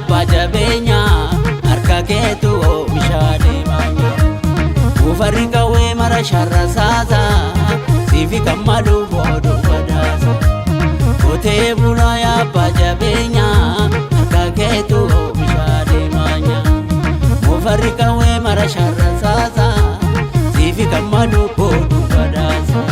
abbaa jabeenyaa harka keetu oomishaalee maanya. Buufarri qawwee mara sharra saasaa siifi kammaluu booduu badaasa. Qotee bulaa abbaa jabeenyaa harka keetu oomishaalee maanya. Buufarri qawwee mara sharra saasaa siifi kammaluu booduu badaasa.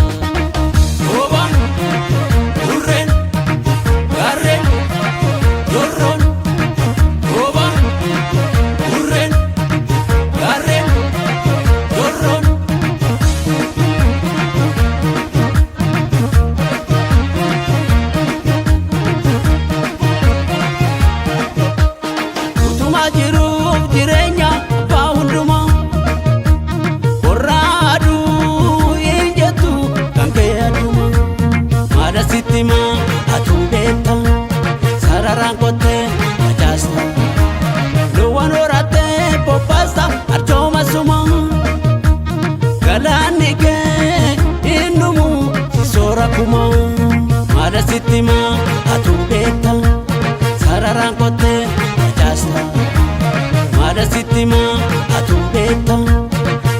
Sararaan kottee ajaasta luwwan horatee bobbasta arjooma suma galaanni kee innumu sisoora kuma maada sittima atuu beekta. Sararaan kottee ajaasta maada sittima atuu beekta.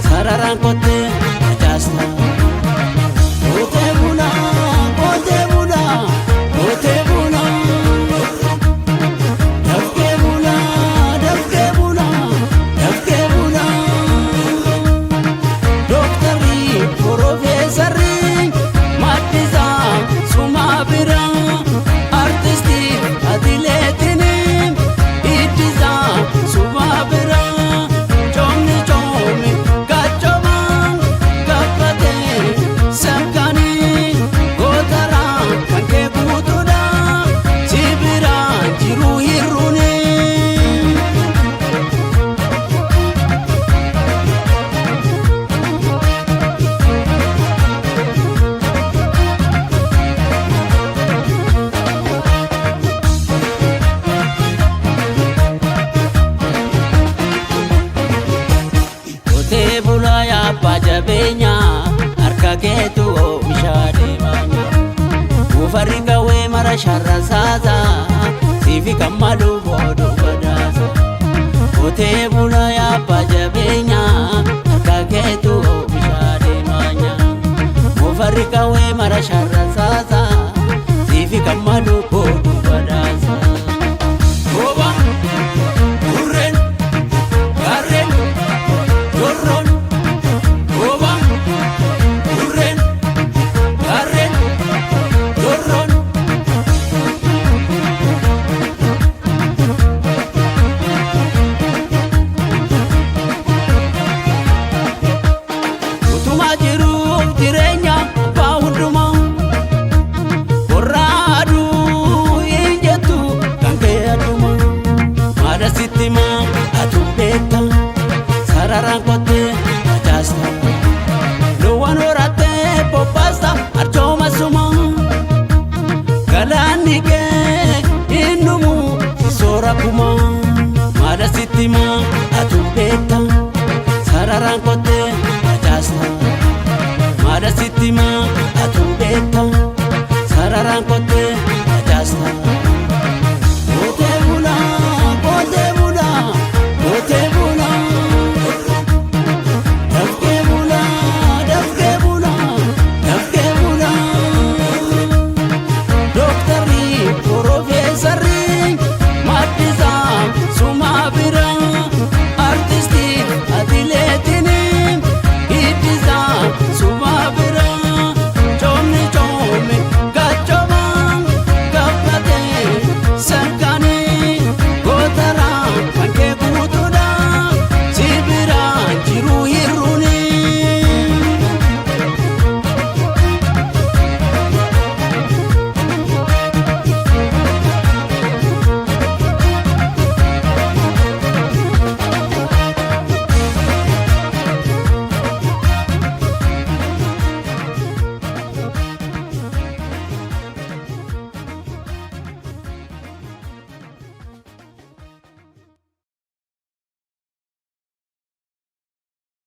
Sararaan kottee ajaasta. Qotee bulaa qotee bulaa qotee bulaa. Abbaa jabeenyaa harka keetu oomishaalee maanya. Buufarri qawwee mara sharra saasaa siifi kammaluu booduu badaasa. Qotee bulaa abbaa jabeenyaa harka keetu oomishaalee maanya. Buufarri qawwee mara sharra saasaa siifi kammaluu booduu badaasa. Sararaan kottee ajaasta luwwan horatee bobbasta arjooma suma galaanni kee innumu sisoora kuma maada sittima atuu beekta. Sararaan kottee ajaasta maada sittima atuu beekta. Sararaan kottee